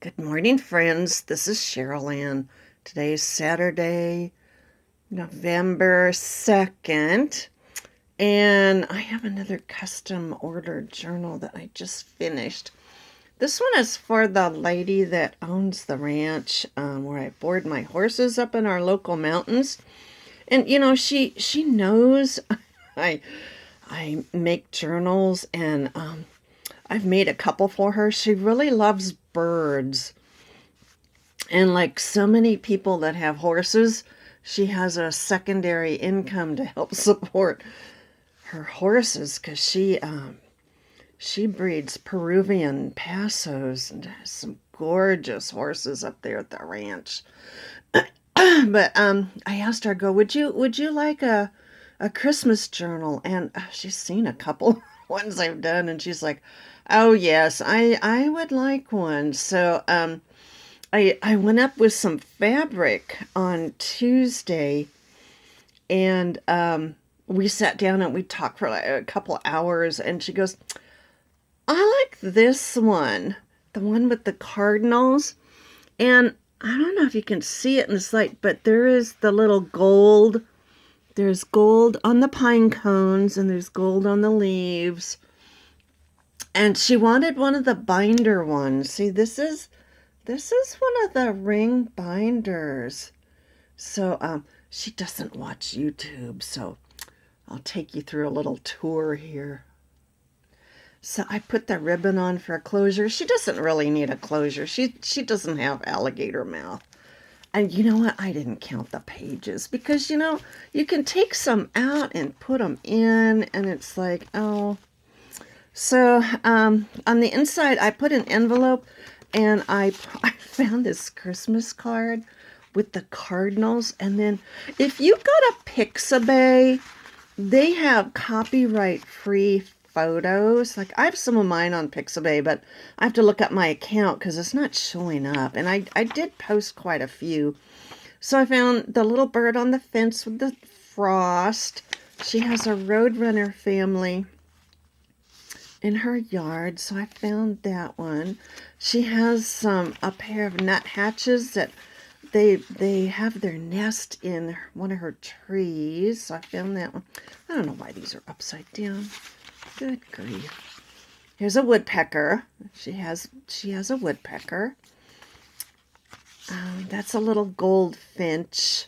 Good morning, friends. This is Cheryl Ann. Today is Saturday, November 2nd, and I have another custom ordered journal that I just finished. This one is for the lady that owns the ranch where I board my horses up in our local mountains. And she knows I I make journals, and I've made a couple for her. She really loves birds. And like so many people that have horses, she has a secondary income to help support her horses because she breeds Peruvian Pasos and has some gorgeous horses up there at the ranch. But I asked her, I go, would you like a Christmas journal? And she's seen a couple ones I've done, and she's like, oh yes, I would like one. So I went up with some fabric on Tuesday, and we sat down and we talked for like a couple hours, and she goes, I like this one, the one with the cardinals. And I don't know if you can see it in this light, but there is the little gold. There's gold on the pine cones, and there's gold on the leaves. And she wanted one of the binder ones. See, this is one of the ring binders. So she doesn't watch YouTube, so I'll take you through a little tour here. So I put the ribbon on for a closure. She doesn't really need a closure. She doesn't have alligator mouth. And you know what? I didn't count the pages because you can take some out and put them in, and it's like, oh. So on the inside, I put an envelope, and I found this Christmas card with the cardinals. And then if you go to Pixabay, they have copyright free photos. Like I have some of mine on Pixabay, but I have to look up my account because it's not showing up. And I did post quite a few. So I found the little bird on the fence with the frost. She has a Roadrunner family in her yard, so I found that one. She has a pair of nuthatches that they have their nest in one of her trees, so I found that one. I don't know why these are upside down. Good grief. Here's a woodpecker. She has a woodpecker. That's a little goldfinch.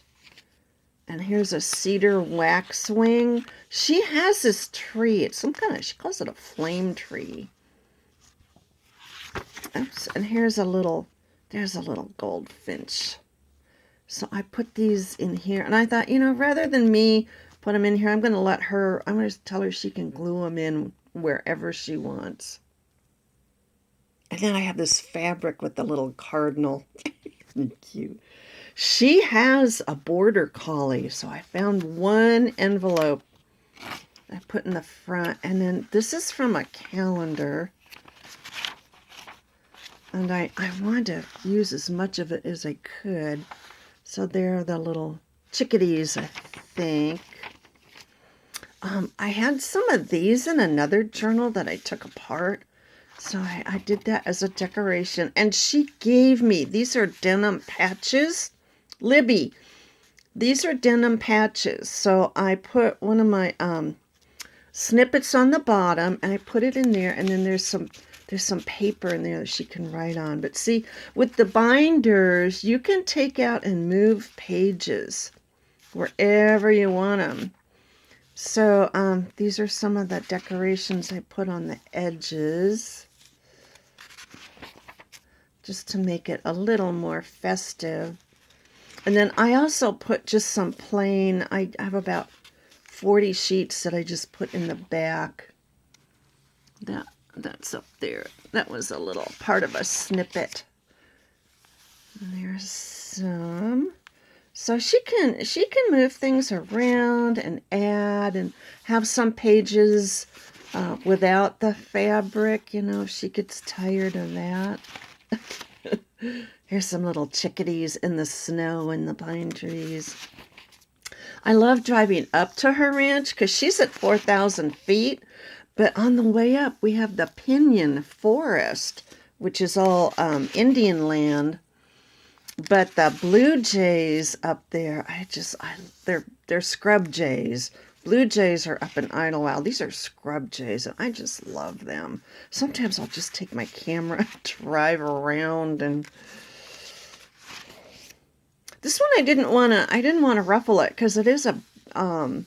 And here's a cedar waxwing. She has this tree. It's some kind of, she calls it a flame tree. Oops. And there's a little goldfinch. So I put these in here. And I thought, rather than me put them in here, I'm going to tell her she can glue them in wherever she wants. And then I have this fabric with the little cardinal. Cute. She has a border collie, so I found one envelope I put in the front, and then this is from a calendar, and I wanted to use as much of it as I could. So there are the little chickadees, I think. I had some of these in another journal that I took apart, so I did that as a decoration, and she gave me, these are denim patches. Libby, these are denim patches. So I put one of my snippets on the bottom, and I put it in there, and then there's some paper in there that she can write on. But see, with the binders, you can take out and move pages wherever you want them. So these are some of the decorations I put on the edges, just to make it a little more festive. And then I also put just some plain, I have about 40 sheets that I just put in the back. That's up there. That was a little part of a snippet. And there's some. So she can move things around and add and have some pages without the fabric, if she gets tired of that. Here's some little chickadees in the snow in the pine trees. I love driving up to her ranch because she's at 4,000 feet. But on the way up, we have the Pinyon Forest, which is all Indian land. But the blue jays up there, they're scrub jays. Blue jays are up in Idlewild. These are scrub jays, and I just love them. Sometimes I'll just take my camera, drive around, and this one I didn't want to ruffle it because it is an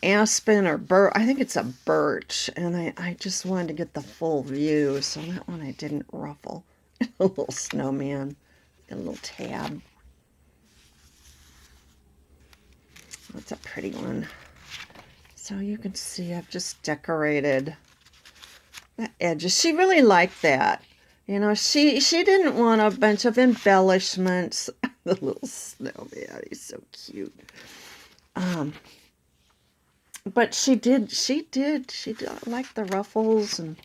aspen or birch. I think it's a birch, and I just wanted to get the full view, so that one I didn't ruffle. A little snowman, a little tab. That's a pretty one. So you can see I've just decorated the edges. She really liked that. You know, she didn't want a bunch of embellishments. The little snowman, he's so cute. But she did like the ruffles, and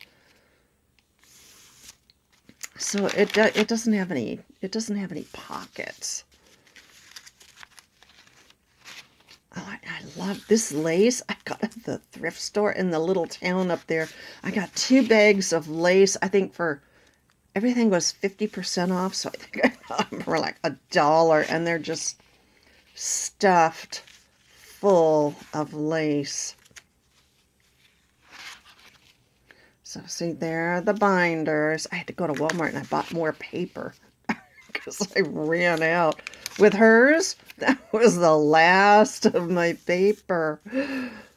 so it doesn't have any pockets. Oh, I love this lace. I got at the thrift store in the little town up there. I got 2 bags of lace. I think everything was 50% off, so I think I got them for like $1, and they're just stuffed full of lace. So see, there are the binders. I had to go to Walmart and I bought more paper because I ran out. With hers, that was the last of my paper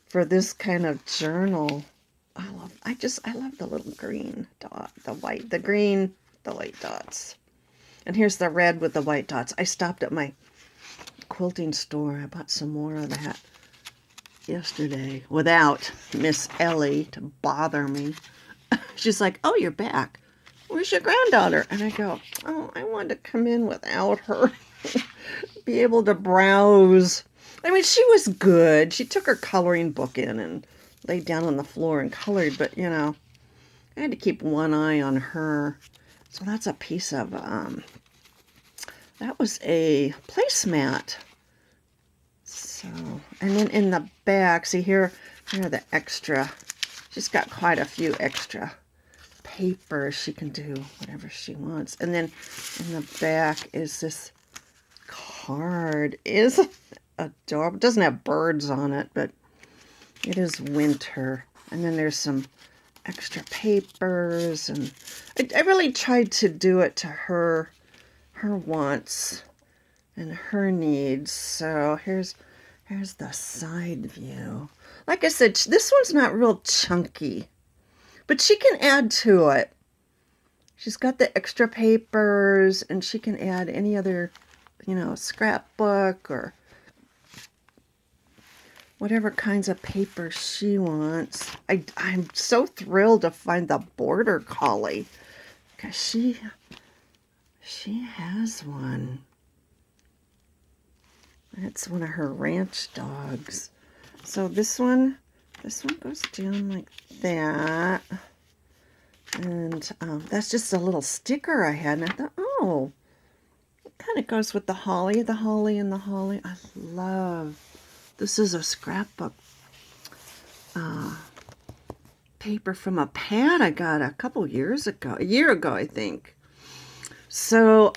for this kind of journal. I love the little green dot, the white dots. And here's the red with the white dots. I stopped at my quilting store. I bought some more of that yesterday without Miss Ellie to bother me. She's like, "Oh, you're back. Where's your granddaughter?" And I go, "Oh, I wanted to come in without her." Be able to browse. I mean, she was good. She took her coloring book in and laid down on the floor and colored, but you know, I had to keep one eye on her. So that's a piece of that was a placemat. So, and then in the back, see here are the extra. She's got quite a few extra papers. She can do whatever she wants. And then in the back is this card. Is adorable. It doesn't have birds on it, but it is winter. And then there's some extra papers, and I really tried to do it to her wants and her needs. So here's the side view. Like I said, this one's not real chunky, but she can add to it. She's got the extra papers, and she can add any other, you know, scrapbook or whatever kinds of paper she wants. I'm so thrilled to find the border collie, because she has one. It's one of her ranch dogs. So this one goes down like that. And that's just a little sticker I had. And I thought, oh, it kind of goes with the holly and the holly. I love, this is a scrapbook paper from a pad I got a year ago, I think. So,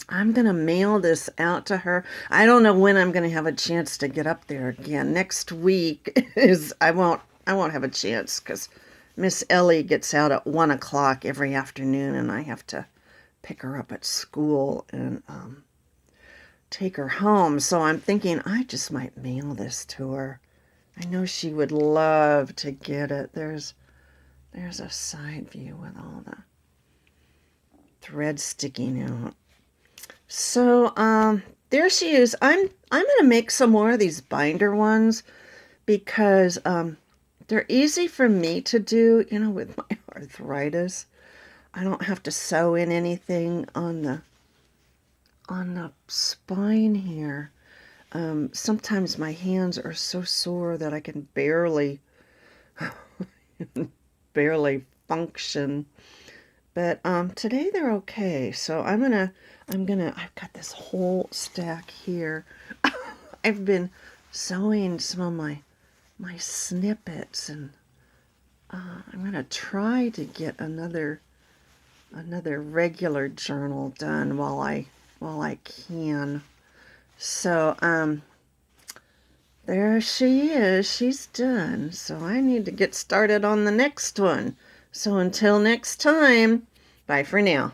I'm going to mail this out to her. I don't know when I'm going to have a chance to get up there again. Next week I won't have a chance because Miss Ellie gets out at 1 o'clock every afternoon, and I have to pick her up at school and take her home. So I'm thinking I just might mail this to her. I know she would love to get it. There's a side view with all the thread sticking out. So, there she is. I'm going to make some more of these binder ones because, they're easy for me to do, you know, with my arthritis. I don't have to sew in anything on the spine here. Sometimes my hands are so sore that I can barely function. But today they're okay. So I've got this whole stack here. I've been sewing some of my snippets, and I'm going to try to get another regular journal done while I can. So, there she is. She's done. So I need to get started on the next one. So until next time, bye for now.